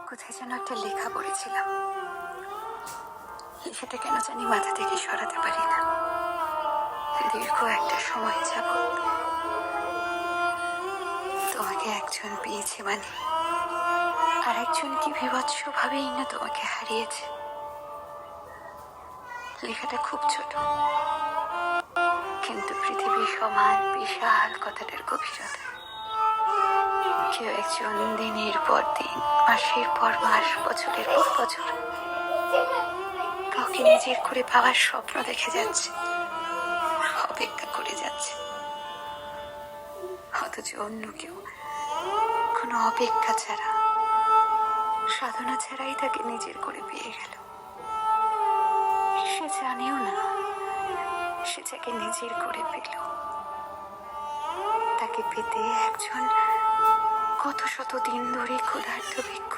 কোথায় যেন একটা লেখা পড়েছিলাম, সেটা কেন জানি মাথা থেকে সরাতে পারি না। দীর্ঘ একটা সময় যাবত তোমাকে একজন পেয়েছে মানে আর একজন কি বিভৎস ভাবেই না তোমাকে হারিয়েছে। লেখাটা খুব ছোট, কিন্তু পৃথিবী সমান বিশাল কথাটার গভীরতা। কেউ একজন দিনের পর দিন, মাসের পর মাস, বছরের পর বছর কাউকে নিজের করে পাওয়ার স্বপ্ন দেখে যাচ্ছে, অপেক্ষা করে যাচ্ছে, অথচ অন্য কেউ কোনো অপেক্ষা ছাড়া, সাধনা ছাড়াই তাকে নিজের করে পেয়ে গেল। সে জানেও না সে যাকে নিজের করে পেল তাকে পেতে একজন কত শত দিন ধরে ক্ষুধার্ত ব্যক্তি